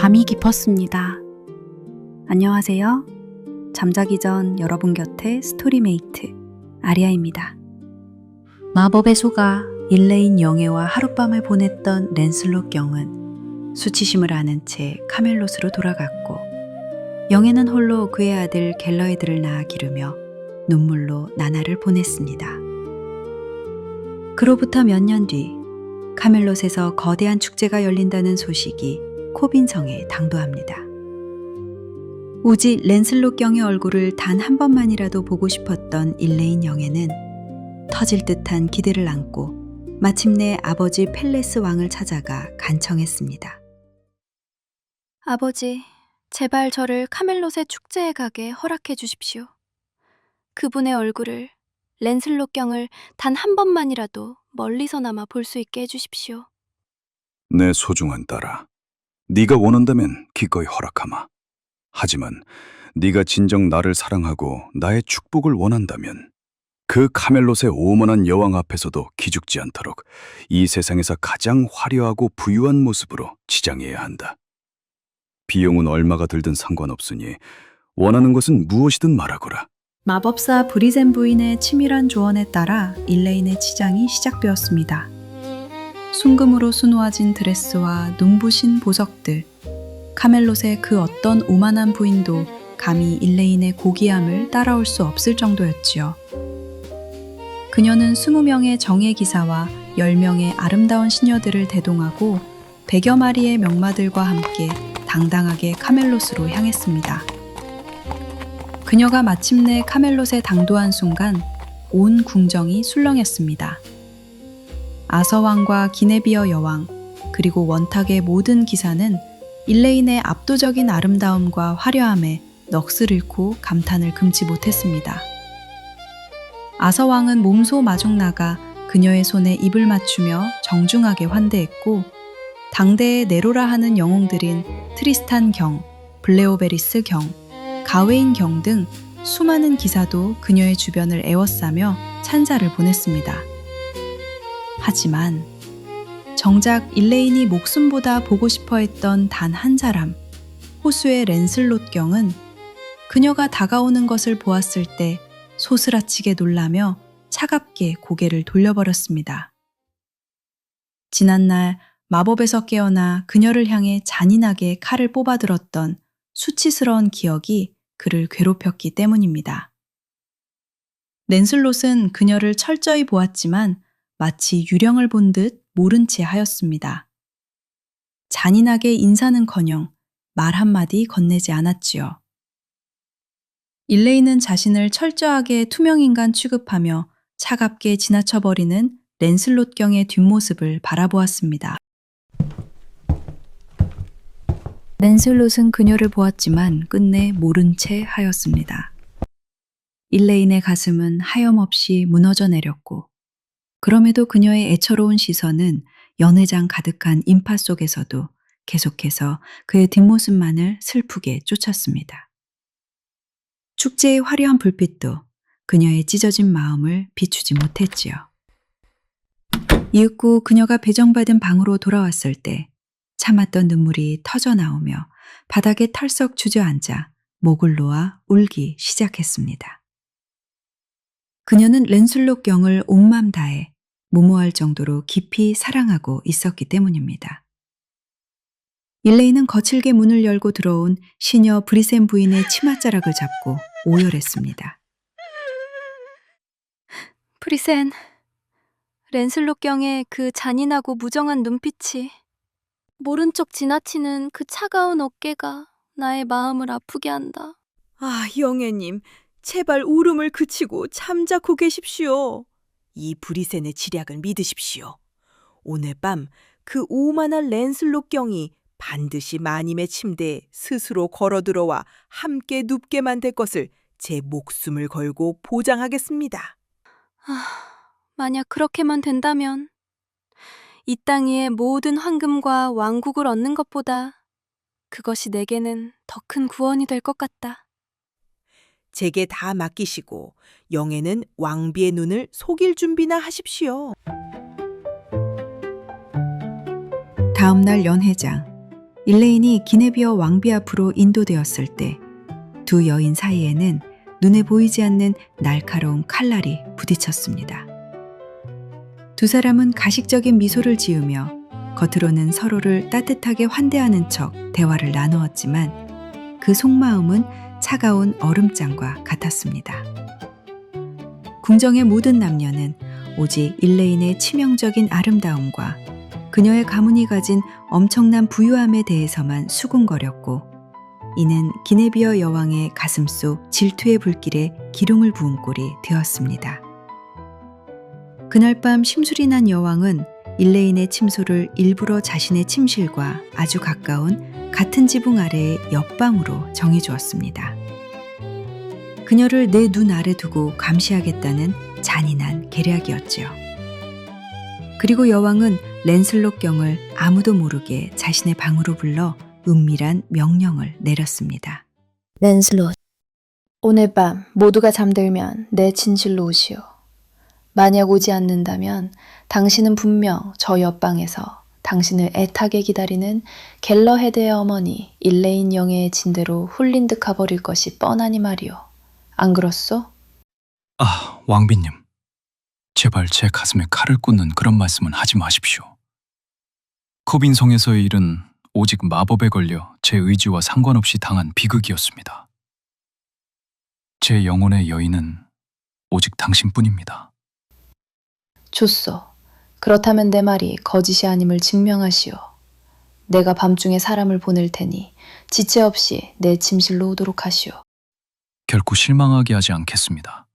밤이 깊었습니다. 안녕하세요. 잠자기 전 여러분 곁에 스토리메이트 아리아입니다. 마법의 소가 일레인 영예와 하룻밤을 보냈던 랜슬롯 영은 수치심을 아는 채 카멜롯으로 돌아갔고, 영예는 홀로 그의 아들 갤러헤드를 낳아 기르며 눈물로 나날을 보냈습니다. 그로부터 몇 년 뒤 카멜롯에서 거대한 축제가 열린다는 소식이 코빈성에 당도합니다. 오직 랜슬롯 경의 얼굴을 단 한 번만이라도 보고 싶었던 일레인 영예는 터질 듯한 기대를 안고 마침내 아버지 펠레스 왕을 찾아가 간청했습니다. 아버지, 제발 저를 카멜롯의 축제에 가게 허락해 주십시오. 그분의 얼굴을, 랜슬롯 경을 단 한 번만이라도 멀리서나마 볼 수 있게 해주십시오. 내 소중한 딸아, 네가 원한다면 기꺼이 허락하마. 하지만 네가 진정 나를 사랑하고 나의 축복을 원한다면 그 카멜롯의 오만한 여왕 앞에서도 기죽지 않도록 이 세상에서 가장 화려하고 부유한 모습으로 치장해야 한다. 비용은 얼마가 들든 상관없으니 원하는 것은 무엇이든 말하거라. 마법사 브리젠 부인의 치밀한 조언에 따라 일레인의 치장이 시작되었습니다. 순금으로 수놓아진 드레스와 눈부신 보석들, 카멜롯의 그 어떤 오만한 부인도 감히 일레인의 고귀함을 따라올 수 없을 정도였지요. 그녀는 20명의 정예 기사와 10명의 아름다운 시녀들을 대동하고 100여 마리의 명마들과 함께 당당하게 카멜롯으로 향했습니다. 그녀가 마침내 카멜롯에 당도한 순간 온 궁정이 술렁였습니다. 아서왕과 기네비어 여왕, 그리고 원탁의 모든 기사는 일레인의 압도적인 아름다움과 화려함에 넋을 잃고 감탄을 금치 못했습니다. 아서왕은 몸소 마중 나가 그녀의 손에 입을 맞추며 정중하게 환대했고, 당대의 네로라 하는 영웅들인 트리스탄 경, 블레오베리스 경, 가웨인 경 등 수많은 기사도 그녀의 주변을 에워싸며 찬사를 보냈습니다. 하지만 정작 일레인이 목숨보다 보고 싶어 했던 단 한 사람, 호수의 랜슬롯 경은 그녀가 다가오는 것을 보았을 때 소스라치게 놀라며 차갑게 고개를 돌려버렸습니다. 지난날 마법에서 깨어나 그녀를 향해 잔인하게 칼을 뽑아들었던 수치스러운 기억이 그를 괴롭혔기 때문입니다. 랜슬롯은 그녀를 철저히 보았지만 마치 유령을 본 듯 모른 채 하였습니다. 잔인하게 인사는커녕 말 한마디 건네지 않았지요. 일레인은 자신을 철저하게 투명인간 취급하며 차갑게 지나쳐버리는 랜슬롯 경의 뒷모습을 바라보았습니다. 랜슬롯은 그녀를 보았지만 끝내 모른 채 하였습니다. 일레인의 가슴은 하염없이 무너져 내렸고, 그럼에도 그녀의 애처로운 시선은 연회장 가득한 인파 속에서도 계속해서 그의 뒷모습만을 슬프게 쫓았습니다. 축제의 화려한 불빛도 그녀의 찢어진 마음을 비추지 못했지요. 이윽고 그녀가 배정받은 방으로 돌아왔을 때 참았던 눈물이 터져 나오며 바닥에 털썩 주저앉아 목을 놓아 울기 시작했습니다. 그녀는 랜슬롯 경을 온 맘 다해 무모할 정도로 깊이 사랑하고 있었기 때문입니다. 일레인은 거칠게 문을 열고 들어온 시녀 브리센 부인의 치맛자락을 잡고 오열했습니다. 브리센, 랜슬롯 경의 그 잔인하고 무정한 눈빛이, 모른 척 지나치는 그 차가운 어깨가 나의 마음을 아프게 한다. 아, 영애님, 제발 울음을 그치고 잠자코 계십시오. 이 브리센의 지략을 믿으십시오. 오늘 밤 그 오만한 랜슬롯 경이 반드시 마님의 침대에 스스로 걸어들어와 함께 눕게 만들 것을 제 목숨을 걸고 보장하겠습니다. 만약 그렇게만 된다면 이 땅 위의 모든 황금과 왕국을 얻는 것보다 그것이 내게는 더 큰 구원이 될 것 같다. 제게 다 맡기시고 영애는 왕비의 눈을 속일 준비나 하십시오. 다음날 연회장, 일레인이 기네비어 왕비 앞으로 인도되었을 때 두 여인 사이에는 눈에 보이지 않는 날카로운 칼날이 부딪혔습니다. 두 사람은 가식적인 미소를 지으며 겉으로는 서로를 따뜻하게 환대하는 척 대화를 나누었지만 그 속마음은 차가운 얼음장과 같았습니다. 궁정의 모든 남녀는 오직 일레인의 치명적인 아름다움과 그녀의 가문이 가진 엄청난 부유함에 대해서만 수군거렸고, 이는 기네비어 여왕의 가슴속 질투의 불길에 기름을 부은 꼴이 되었습니다. 그날 밤 심술이 난 여왕은 일레인의 침소를 일부러 자신의 침실과 아주 가까운 같은 지붕 아래의 옆방으로 정해주었습니다. 그녀를 내 눈 아래 두고 감시하겠다는 잔인한 계략이었지요. 그리고 여왕은 랜슬롯 경을 아무도 모르게 자신의 방으로 불러 은밀한 명령을 내렸습니다. 랜슬롯, 오늘 밤 모두가 잠들면 내 침실로 오시오. 만약 오지 않는다면 당신은 분명 저 옆방에서 당신을 애타게 기다리는 갤러헤드의 어머니 일레인 영예의 진대로 훌린 듯 가버릴 것이 뻔하니 말이오. 안 그렇소? 아, 왕비님. 제발 제 가슴에 칼을 꽂는 그런 말씀은 하지 마십시오. 코빈 성에서의 일은 오직 마법에 걸려 제 의지와 상관없이 당한 비극이었습니다. 제 영혼의 여인은 오직 당신뿐입니다. 좋소. 그렇다면 내 말이 거짓이 아님을 증명하시오. 내가 밤중에 사람을 보낼 테니 지체 없이 내 침실로 오도록 하시오. 결코 실망하게 하지 않겠습니다.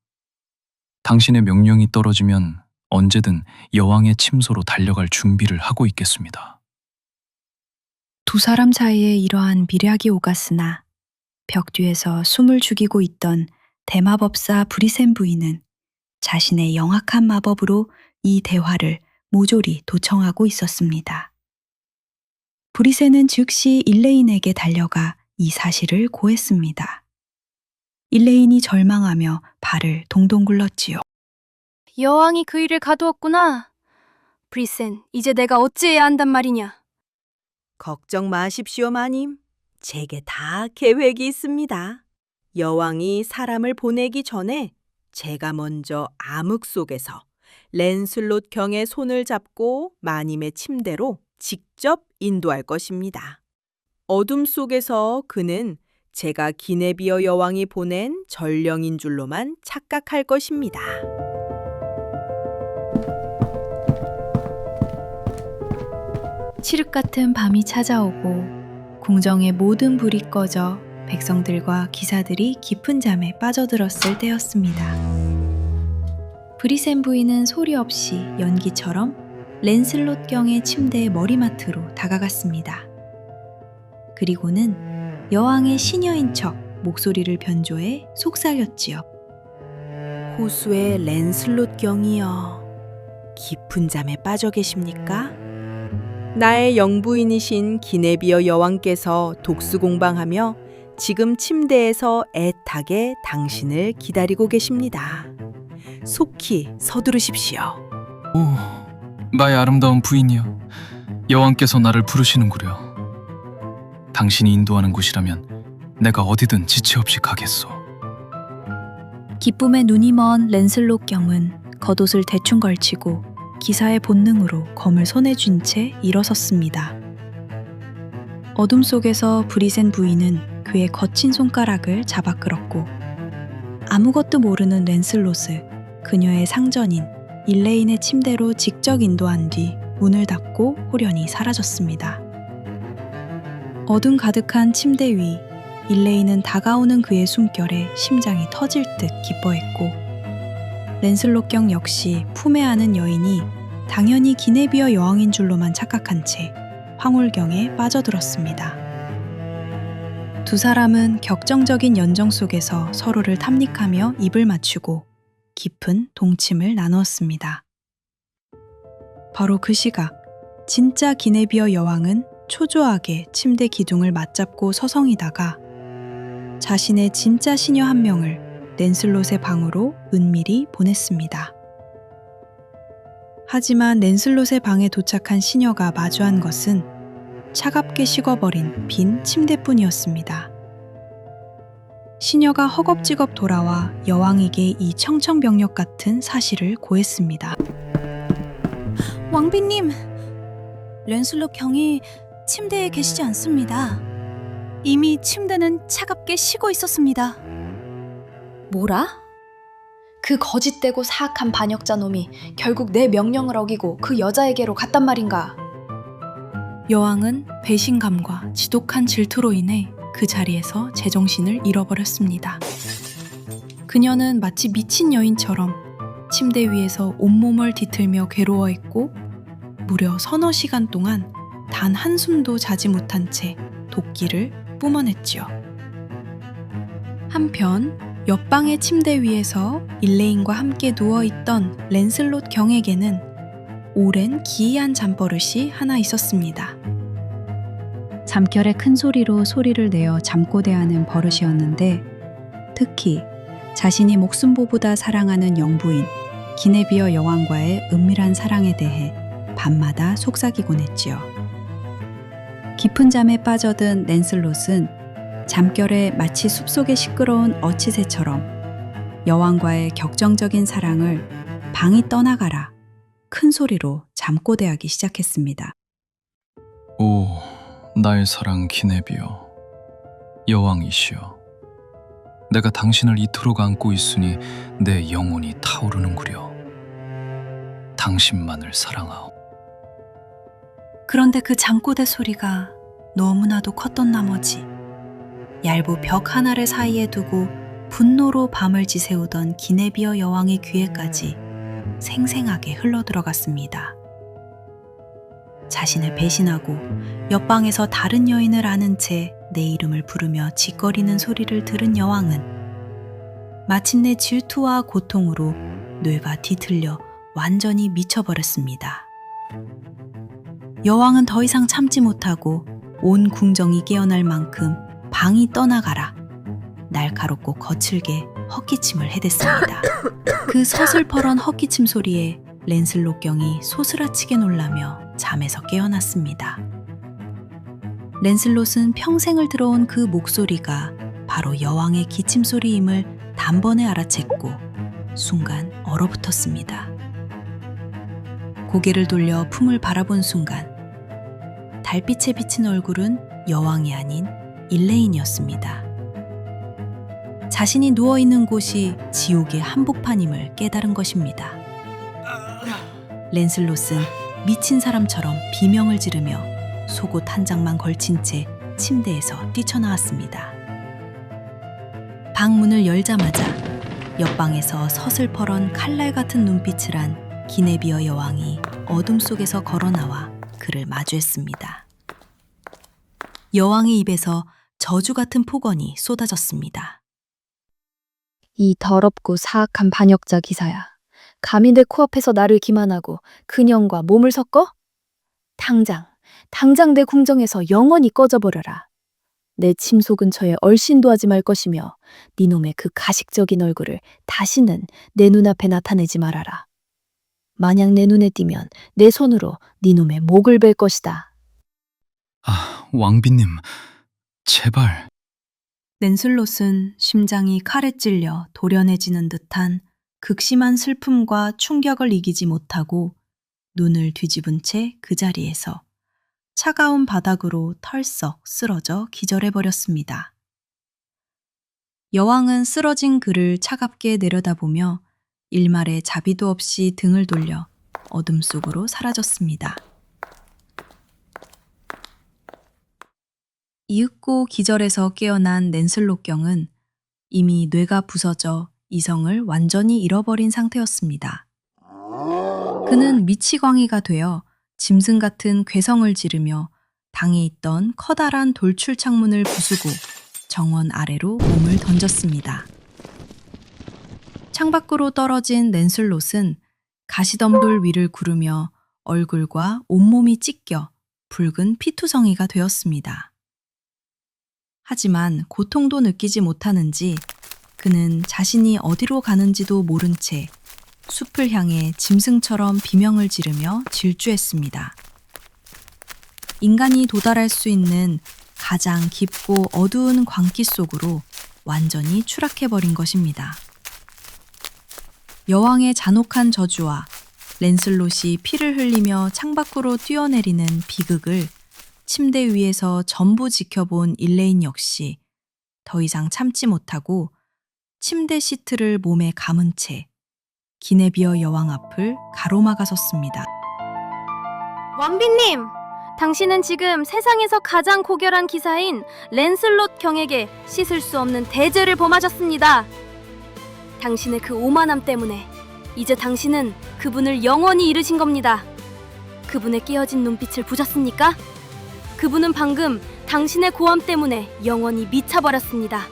당신의 명령이 떨어지면 언제든 여왕의 침소로 달려갈 준비를 하고 있겠습니다. 두 사람 사이에 이러한 미략이 오갔으나 벽 뒤에서 숨을 죽이고 있던 대마법사 브리센 부인은 자신의 영악한 마법으로 이 대화를 모조리 도청하고 있었습니다. 브리센은 즉시 일레인에게 달려가 이 사실을 고했습니다. 일레인이 절망하며 발을 동동 굴렀지요. 여왕이 그 일을 가두었구나. 브리센, 이제 내가 어찌해야 한단 말이냐. 걱정 마십시오, 마님. 제게 다 계획이 있습니다. 여왕이 사람을 보내기 전에 제가 먼저 암흑 속에서 랜슬롯 경의 손을 잡고 마님의 침대로 직접 인도할 것입니다. 어둠 속에서 그는 제가 기네비어 여왕이 보낸 전령인 줄로만 착각할 것입니다. 칠흑 같은 밤이 찾아오고 궁정의 모든 불이 꺼져 백성들과 기사들이 깊은 잠에 빠져들었을 때였습니다. 브리센 부인은 소리 없이 연기처럼 랜슬롯 경의 침대의 머리맡으로 다가갔습니다. 그리고는 여왕의 시녀인 척 목소리를 변조해 속삭였지요. 호수의 랜슬롯 경이여, 깊은 잠에 빠져 계십니까? 나의 영부인이신 기네비어 여왕께서 독수공방하며 지금 침대에서 애타게 당신을 기다리고 계십니다. 속히 서두르십시오. 오, 나의 아름다운 부인이여. 여왕께서 나를 부르시는구려. 당신이 인도하는 곳이라면 내가 어디든 지체 없이 가겠소. 기쁨에 눈이 먼 랜슬롯 경은 겉옷을 대충 걸치고 기사의 본능으로 검을 손에 쥔 채 일어섰습니다. 어둠 속에서 브리센 부인은 그의 거친 손가락을 잡아 끌었고 아무것도 모르는 랜슬롯을 그녀의 상전인 일레인의 침대로 직접 인도한 뒤 문을 닫고 호련히 사라졌습니다. 어둠 가득한 침대 위 일레인은 다가오는 그의 숨결에 심장이 터질 듯 기뻐했고 랜슬롯 경 역시 품에 안은 여인이 당연히 기네비어 여왕인 줄로만 착각한 채 황홀경에 빠져들었습니다. 두 사람은 격정적인 연정 속에서 서로를 탐닉하며 입을 맞추고 깊은 동침을 나누었습니다. 바로 그 시각 진짜 기네비어 여왕은 초조하게 침대 기둥을 맞잡고 서성이다가 자신의 진짜 시녀 한 명을 랜슬롯의 방으로 은밀히 보냈습니다. 하지만 랜슬롯의 방에 도착한 시녀가 마주한 것은 차갑게 식어버린 빈 침대뿐이었습니다. 시녀가 허겁지겁 돌아와 여왕에게 이 청천벽력 같은 사실을 고했습니다. 왕비님, 렌슬롯 경이 침대에 계시지 않습니다. 이미 침대는 차갑게 식어 있었습니다. 뭐라? 그 거짓되고 사악한 반역자 놈이 결국 내 명령을 어기고 그 여자에게로 갔단 말인가? 여왕은 배신감과 지독한 질투로 인해 그 자리에서 제정신을 잃어버렸습니다. 그녀는 마치 미친 여인처럼 침대 위에서 온몸을 뒤틀며 괴로워했고 무려 서너 시간 동안 단 한숨도 자지 못한 채 도끼를 뿜어냈지요. 한편 옆방의 침대 위에서 일레인과 함께 누워있던 랜슬롯 경에게는 오랜 기이한 잠버릇이 하나 있었습니다. 잠결에 큰 소리로 소리를 내어 잠꼬대하는 버릇이었는데 특히 자신이 목숨보보다 사랑하는 영부인 기네비어 여왕과의 은밀한 사랑에 대해 밤마다 속삭이곤 했지요. 깊은 잠에 빠져든 랜슬롯은 잠결에 마치 숲속의 시끄러운 어치새처럼 여왕과의 격정적인 사랑을 방이 떠나가라 큰 소리로 잠꼬대하기 시작했습니다. 오, 나의 사랑 기네비어, 여왕이시여. 내가 당신을 이토록 안고 있으니 내 영혼이 타오르는구려. 당신만을 사랑하오. 그런데 그 잠꼬대 소리가 너무나도 컸던 나머지 얇은 벽 하나를 사이에 두고 분노로 밤을 지새우던 기네비어 여왕의 귀에까지 생생하게 흘러들어갔습니다. 자신을 배신하고 옆방에서 다른 여인을 아는 채 내 이름을 부르며 짓거리는 소리를 들은 여왕은 마침내 질투와 고통으로 뇌가 뒤틀려 완전히 미쳐버렸습니다. 여왕은 더 이상 참지 못하고 온 궁정이 깨어날 만큼 방이 떠나가라 날카롭고 거칠게 헛기침을 해댔습니다. 그 서슬퍼런 헛기침 소리에 랜슬롯 경이 소스라치게 놀라며 잠에서 깨어났습니다. 랜슬롯은 평생을 들어온 그 목소리가 바로 여왕의 기침 소리임을 단번에 알아챘고 순간 얼어붙었습니다. 고개를 돌려 품을 바라본 순간 달빛에 비친 얼굴은 여왕이 아닌 일레인이었습니다. 자신이 누워있는 곳이 지옥의 한복판임을 깨달은 것입니다. 랜슬롯은 미친 사람처럼 비명을 지르며 속옷 한 장만 걸친 채 침대에서 뛰쳐나왔습니다. 방 문을 열자마자 옆방에서 서슬퍼런 칼날 같은 눈빛을 한 기네비어 여왕이 어둠 속에서 걸어나와 그를 마주했습니다. 여왕의 입에서 저주 같은 폭언이 쏟아졌습니다. 이 더럽고 사악한 반역자 기사야. 감히 내 코앞에서 나를 기만하고 그년과 몸을 섞어? 당장 내 궁정에서 영원히 꺼져버려라. 내 침소 근처에 얼씬도 하지 말 것이며 네 놈의 그 가식적인 얼굴을 다시는 내 눈앞에 나타내지 말아라. 만약 내 눈에 띄면 내 손으로 네 놈의 목을 벨 것이다. 아, 왕비님, 제발. 랜슬롯은 심장이 칼에 찔려 도련해지는 듯한 극심한 슬픔과 충격을 이기지 못하고 눈을 뒤집은 채 그 자리에서 차가운 바닥으로 털썩 쓰러져 기절해버렸습니다. 여왕은 쓰러진 그를 차갑게 내려다보며 일말의 자비도 없이 등을 돌려 어둠 속으로 사라졌습니다. 이윽고 기절에서 깨어난 랜슬롯 경은 이미 뇌가 부서져 이성을 완전히 잃어버린 상태였습니다. 그는 미치광이가 되어 짐승 같은 괴성을 지르며 방에 있던 커다란 돌출 창문을 부수고 정원 아래로 몸을 던졌습니다. 창밖으로 떨어진 랜슬롯은 가시덤불 위를 구르며 얼굴과 온몸이 찢겨 붉은 피투성이가 되었습니다. 하지만 고통도 느끼지 못하는지 그는 자신이 어디로 가는지도 모른 채 숲을 향해 짐승처럼 비명을 지르며 질주했습니다. 인간이 도달할 수 있는 가장 깊고 어두운 광기 속으로 완전히 추락해버린 것입니다. 여왕의 잔혹한 저주와 랜슬롯이 피를 흘리며 창밖으로 뛰어내리는 비극을 침대 위에서 전부 지켜본 일레인 역시 더 이상 참지 못하고 침대 시트를 몸에 감은 채 기네비어 여왕 앞을 가로막아섰습니다. 왕비님! 당신은 지금 세상에서 가장 고결한 기사인 랜슬롯 경에게 씻을 수 없는 대죄를 범하셨습니다. 당신의 그 오만함 때문에 이제 당신은 그분을 영원히 잃으신 겁니다. 그분의 깨어진 눈빛을 보셨습니까? 그분은 방금 당신의 고함 때문에 영원히 미쳐버렸습니다.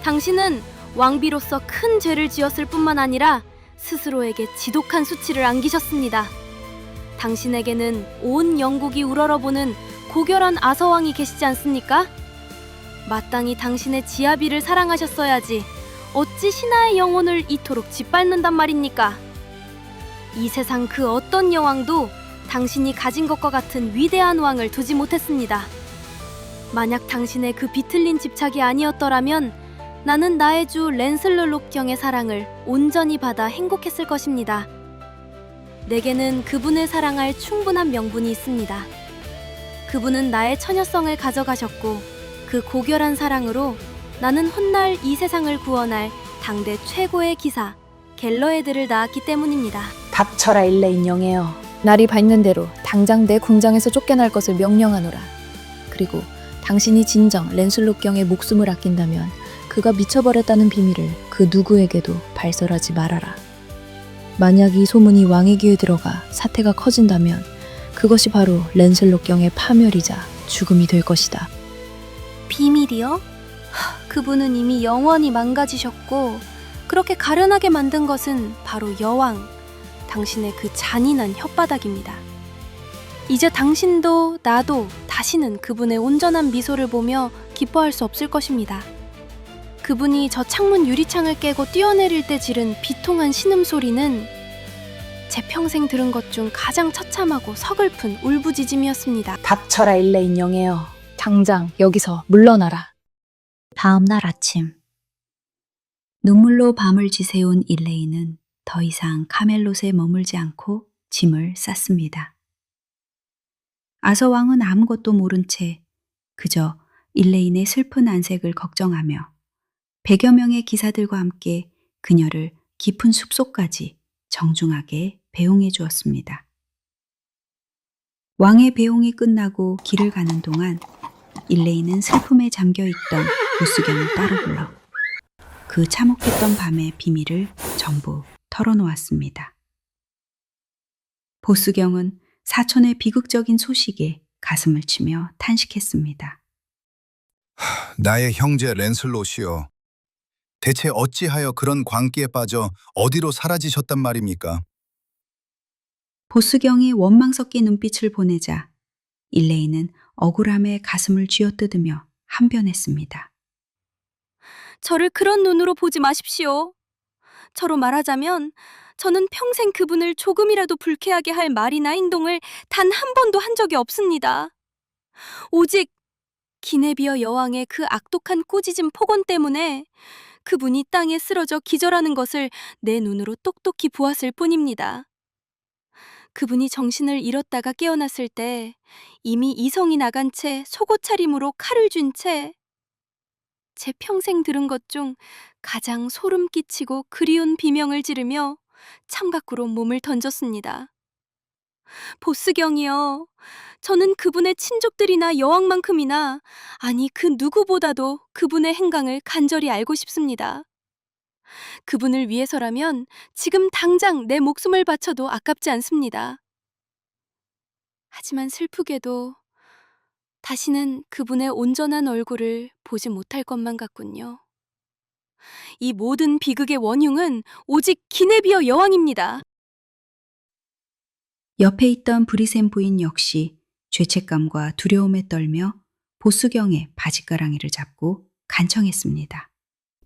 당신은 왕비로서 큰 죄를 지었을 뿐만 아니라 스스로에게 지독한 수치를 안기셨습니다. 당신에게는 온 영국이 우러러보는 고결한 아서왕이 계시지 않습니까? 마땅히 당신의 지아비를 사랑하셨어야지 어찌 신하의 영혼을 이토록 짓밟는단 말입니까? 이 세상 그 어떤 여왕도 당신이 가진 것과 같은 위대한 왕을 두지 못했습니다. 만약 당신의 그 비틀린 집착이 아니었더라면 나는 나의 주 랜슬롯 경의 사랑을 온전히 받아 행복했을 것입니다. 내게는 그분을 사랑할 충분한 명분이 있습니다. 그분은 나의 처녀성을 가져가셨고 그 고결한 사랑으로 나는 훗날 이 세상을 구원할 당대 최고의 기사 갤러헤드를 낳았기 때문입니다. 닥쳐라 일레인 영예여. 날이 밝는 대로 당장 내 궁장에서 쫓겨날 것을 명령하노라. 그리고 당신이 진정 랜슬롯 경의 목숨을 아낀다면 그가 미쳐버렸다는 비밀을 그 누구에게도 발설하지 말아라. 만약 이 소문이 왕의 귀에 들어가 사태가 커진다면 그것이 바로 랜슬롯 경의 파멸이자 죽음이 될 것이다. 비밀이요? 그분은 이미 영원히 망가지셨고 그렇게 가련하게 만든 것은 바로 여왕, 당신의 그 잔인한 혓바닥입니다. 이제 당신도 나도 다시는 그분의 온전한 미소를 보며 기뻐할 수 없을 것입니다. 그분이 저 창문 유리창을 깨고 뛰어내릴 때 지른 비통한 신음소리는 제 평생 들은 것 중 가장 처참하고 서글픈 울부짖음이었습니다. 닥쳐라 일레인 영예여. 당장 여기서 물러나라. 다음 날 아침 눈물로 밤을 지새운 일레인은 더 이상 카멜롯에 머물지 않고 짐을 쌌습니다. 아서왕은 아무것도 모른 채 그저 일레인의 슬픈 안색을 걱정하며 100여 명의 기사들과 함께 그녀를 깊은 숲속까지 정중하게 배웅해 주었습니다. 왕의 배웅이 끝나고 길을 가는 동안 일레인은 슬픔에 잠겨있던 보스경을 따로 불러 그 참혹했던 밤의 비밀을 전부 털어놓았습니다. 보스경은 사촌의 비극적인 소식에 가슴을 치며 탄식했습니다. 나의 형제 랜슬롯이여, 대체 어찌하여 그런 광기에 빠져 어디로 사라지셨단 말입니까? 보스경이 원망 섞인 눈빛을 보내자 일레인은 억울함에 가슴을 쥐어뜯으며 한변했습니다. 저를 그런 눈으로 보지 마십시오. 저로 말하자면 저는 평생 그분을 조금이라도 불쾌하게 할 말이나 행동을 단 한 번도 한 적이 없습니다. 오직 기네비어 여왕의 그 악독한 꾸짖음 폭언 때문에 그분이 땅에 쓰러져 기절하는 것을 내 눈으로 똑똑히 보았을 뿐입니다. 그분이 정신을 잃었다가 깨어났을 때 이미 이성이 나간 채 속옷 차림으로 칼을 쥔 채 제 평생 들은 것 중 가장 소름 끼치고 그리운 비명을 지르며 창밖으로 몸을 던졌습니다. 보스경이여, 저는 그분의 친족들이나 여왕만큼이나, 아니 그 누구보다도 그분의 행강을 간절히 알고 싶습니다. 그분을 위해서라면 지금 당장 내 목숨을 바쳐도 아깝지 않습니다. 하지만 슬프게도 다시는 그분의 온전한 얼굴을 보지 못할 것만 같군요. 이 모든 비극의 원흉은 오직 기네비어 여왕입니다. 옆에 있던 브리센 부인 역시 죄책감과 두려움에 떨며 보스경의 바짓가랑이를 잡고 간청했습니다.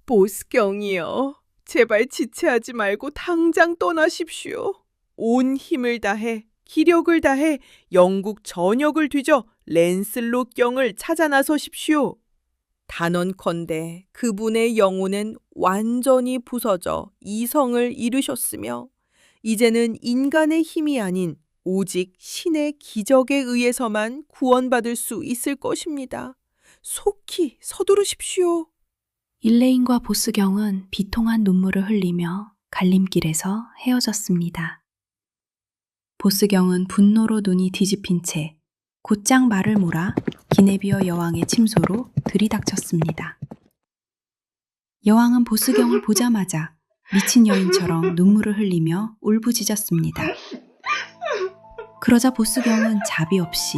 보스경이여, 제발 지체하지 말고 당장 떠나십시오. 온 힘을 다해 기력을 다해 영국 전역을 뒤져 랜슬롯 경을 찾아 나서십시오. 단언컨대 그분의 영혼은 완전히 부서져 이성을 잃으셨으며 이제는 인간의 힘이 아닌 오직 신의 기적에 의해서만 구원받을 수 있을 것입니다. 속히 서두르십시오. 일레인과 보스경은 비통한 눈물을 흘리며 갈림길에서 헤어졌습니다. 보스경은 분노로 눈이 뒤집힌 채 곧장 말을 몰아 기네비어 여왕의 침소로 들이닥쳤습니다. 여왕은 보스경을 보자마자 미친 여인처럼 눈물을 흘리며 울부짖었습니다. 그러자 보스경은 자비 없이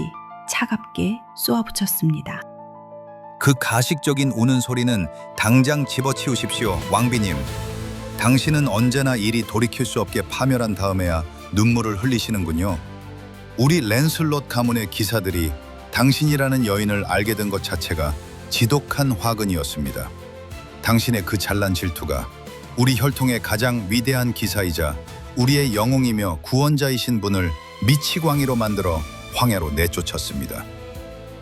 차갑게 쏘아붙였습니다. 그 가식적인 우는 소리는 당장 집어치우십시오, 왕비님. 당신은 언제나 일이 돌이킬 수 없게 파멸한 다음에야 눈물을 흘리시는군요. 우리 랜슬롯 가문의 기사들이 당신이라는 여인을 알게 된 것 자체가 지독한 화근이었습니다. 당신의 그 잘난 질투가 우리 혈통의 가장 위대한 기사이자 우리의 영웅이며 구원자이신 분을 미치광이로 만들어 황야로 내쫓았습니다.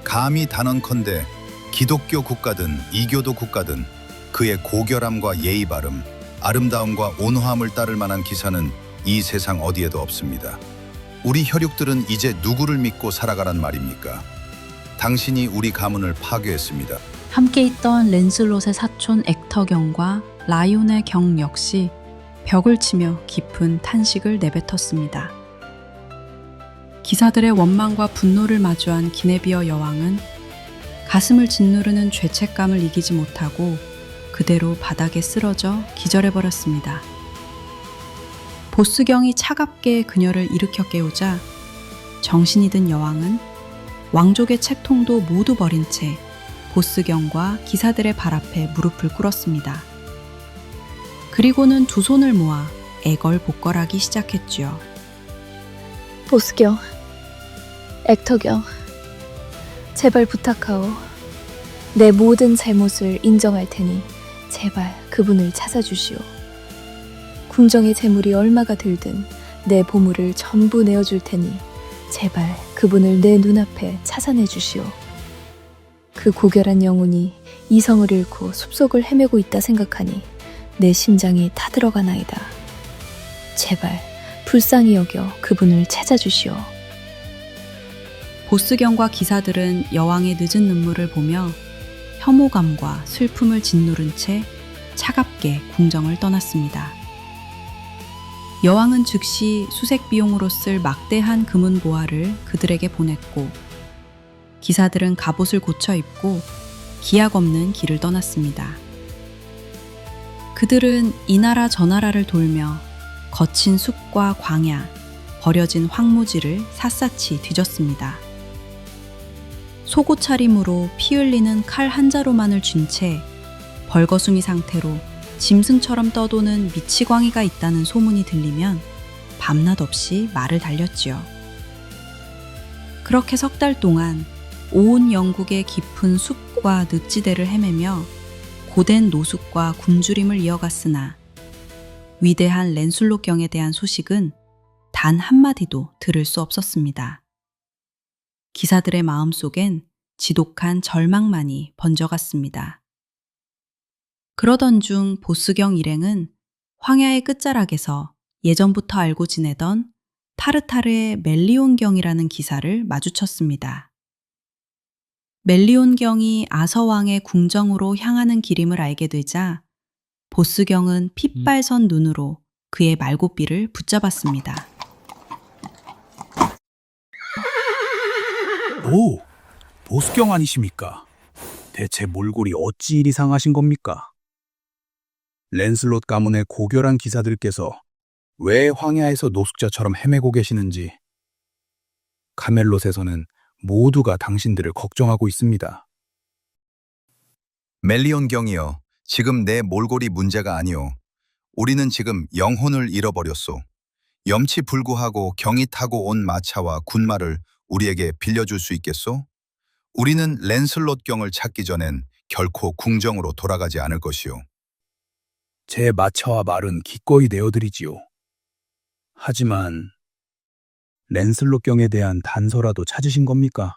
감히 단언컨대 기독교 국가든 이교도 국가든 그의 고결함과 예의 바름, 아름다움과 온화함을 따를 만한 기사는 이 세상 어디에도 없습니다. 우리 혈육들은 이제 누구를 믿고 살아가란 말입니까? 당신이 우리 가문을 파괴했습니다. 함께 있던 랜슬롯의 사촌 액터경과 라이온의 경 역시 벽을 치며 깊은 탄식을 내뱉었습니다. 기사들의 원망과 분노를 마주한 기네비어 여왕은 가슴을 짓누르는 죄책감을 이기지 못하고 그대로 바닥에 쓰러져 기절해버렸습니다. 보스경이 차갑게 그녀를 일으켜 깨우자 정신이 든 여왕은 왕족의 책통도 모두 버린 채 보스경과 기사들의 발 앞에 무릎을 꿇었습니다. 그리고는 두 손을 모아 애걸복걸하기 시작했지요. 보스경, 액터경, 제발 부탁하오. 내 모든 잘못을 인정할 테니 제발 그분을 찾아주시오. 궁정의 재물이 얼마가 들든 내 보물을 전부 내어줄 테니 제발 그분을 내 눈앞에 찾아내 주시오. 그 고결한 영혼이 이성을 잃고 숲속을 헤매고 있다 생각하니 내 심장이 타들어가나이다. 제발 불쌍히 여겨 그분을 찾아주시오. 보스경과 기사들은 여왕의 늦은 눈물을 보며 혐오감과 슬픔을 짓누른 채 차갑게 궁정을 떠났습니다. 여왕은 즉시 수색 비용으로 쓸 막대한 금은 보화를 그들에게 보냈고 기사들은 갑옷을 고쳐 입고 기약 없는 길을 떠났습니다. 그들은 이 나라 저 나라를 돌며 거친 숲과 광야, 버려진 황무지를 샅샅이 뒤졌습니다. 속옷 차림으로 피 흘리는 칼 한 자루만을 쥔 채 벌거숭이 상태로 짐승처럼 떠도는 미치광이가 있다는 소문이 들리면 밤낮 없이 말을 달렸지요. 그렇게 석 달 동안 온 영국의 깊은 숲과 늪지대를 헤매며 고된 노숙과 굶주림을 이어갔으나 위대한 랜슬롯 경에 대한 소식은 단 한마디도 들을 수 없었습니다. 기사들의 마음속엔 지독한 절망만이 번져갔습니다. 그러던 중 보스경 일행은 황야의 끝자락에서 예전부터 알고 지내던 타르타르의 멜리온경이라는 기사를 마주쳤습니다. 멜리온경이 아서왕의 궁정으로 향하는 길임을 알게 되자 보스경은 핏발선 눈으로 그의 말고삐를 붙잡았습니다. 오, 보스경 아니십니까? 대체 몰골이 어찌 이리 상하신 겁니까? 랜슬롯 가문의 고결한 기사들께서 왜 황야에서 노숙자처럼 헤매고 계시는지 카멜롯에서는 모두가 당신들을 걱정하고 있습니다. 멜리온 경이여, 지금 내 몰골이 문제가 아니오. 우리는 지금 영혼을 잃어버렸소. 염치불구하고 경이 타고 온 마차와 군마를 우리에게 빌려줄 수 있겠소? 우리는 랜슬롯 경을 찾기 전엔 결코 궁정으로 돌아가지 않을 것이오. 제 마차와 말은 기꺼이 내어드리지요. 하지만 랜슬롯 경에 대한 단서라도 찾으신 겁니까?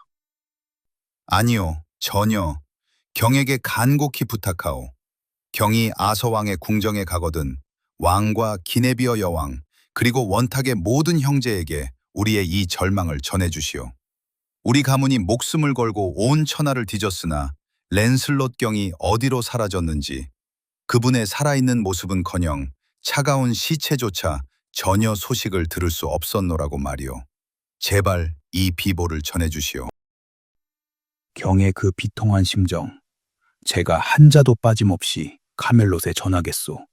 아니요, 전혀. 경에게 간곡히 부탁하오. 경이 아서왕의 궁정에 가거든 왕과 기네비어 여왕 그리고 원탁의 모든 형제에게 우리의 이 절망을 전해주시오. 우리 가문이 목숨을 걸고 온 천하를 뒤졌으나 랜슬롯 경이 어디로 사라졌는지 그분의 살아있는 모습은커녕 차가운 시체조차 전혀 소식을 들을 수 없었노라고 말이오. 제발 이 비보를 전해주시오. 경의 그 비통한 심정, 제가 한자도 빠짐없이 카멜롯에 전하겠소.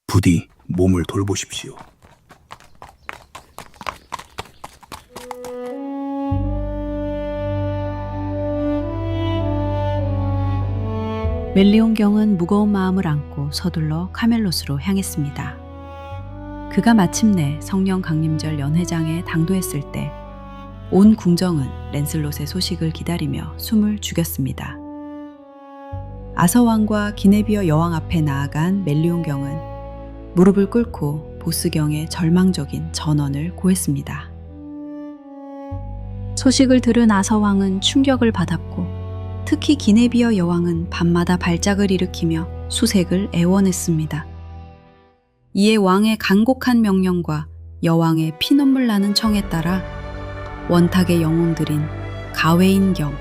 부디 몸을 돌보십시오. 멜리온 경은 무거운 마음을 안고 서둘러 카멜롯으로 향했습니다. 그가 마침내 성령 강림절 연회장에 당도했을 때 온 궁정은 랜슬롯의 소식을 기다리며 숨을 죽였습니다. 아서왕과 기네비어 여왕 앞에 나아간 멜리온 경은 무릎을 꿇고 보스경의 절망적인 전언을 고했습니다. 소식을 들은 아서왕은 충격을 받았고 특히 기네비어 여왕은 밤마다 발작을 일으키며 수색을 애원했습니다. 이에 왕의 간곡한 명령과 여왕의 피눈물 나는 청에 따라 원탁의 영웅들인 가웨인경,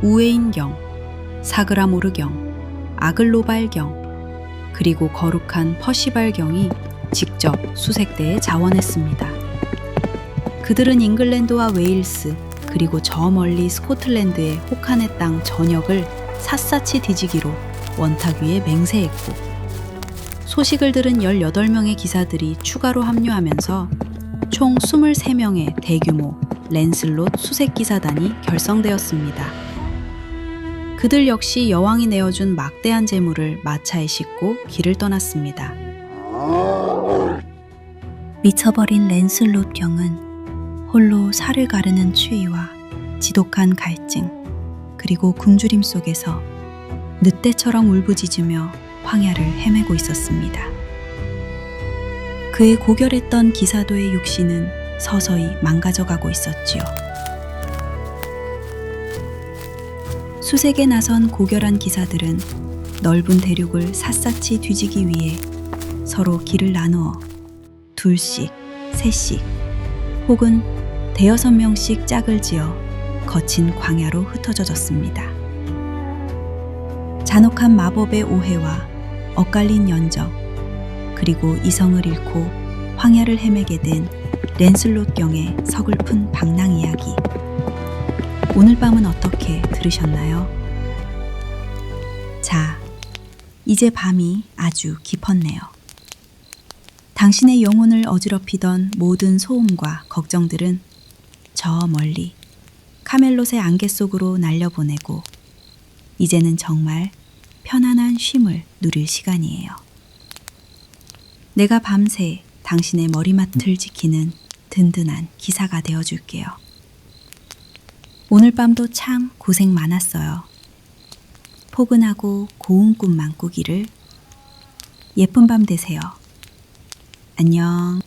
우웨인경, 사그라모르경, 아글로발경, 그리고 거룩한 퍼시발경이 직접 수색대에 자원했습니다. 그들은 잉글랜드와 웨일스, 그리고 저 멀리 스코틀랜드의 혹한의 땅 전역을 샅샅이 뒤지기로 원탁 위에 맹세했고, 소식을 들은 18명의 기사들이 추가로 합류하면서 총 23명의 대규모 랜슬롯 수색기사단이 결성되었습니다. 그들 역시 여왕이 내어준 막대한 재물을 마차에 싣고 길을 떠났습니다. 미쳐버린 랜슬롯 경은 홀로 살을 가르는 추위와 지독한 갈증, 그리고 굶주림 속에서 늑대처럼 울부짖으며 황야를 헤매고 있었습니다. 그의 고결했던 기사도의 육신은 서서히 망가져가고 있었지요. 수색에 나선 고결한 기사들은 넓은 대륙을 샅샅이 뒤지기 위해 서로 길을 나누어 둘씩, 셋씩, 혹은 대여섯 명씩 짝을 지어 거친 광야로 흩어졌습니다. 잔혹한 마법의 오해와 엇갈린 연정, 그리고 이성을 잃고 황야를 헤매게 된 랜슬롯 경의 서글픈 방랑 이야기. 오늘 밤은 어떻게 들으셨나요? 자, 이제 밤이 아주 깊었네요. 당신의 영혼을 어지럽히던 모든 소음과 걱정들은 저 멀리 카멜롯의 안개 속으로 날려보내고 이제는 정말 편안한 쉼을 누릴 시간이에요. 내가 밤새 당신의 머리맡을 지키는 든든한 기사가 되어줄게요. 오늘 밤도 참 고생 많았어요. 포근하고 고운 꿈만 꾸기를. 예쁜 밤 되세요. 안녕.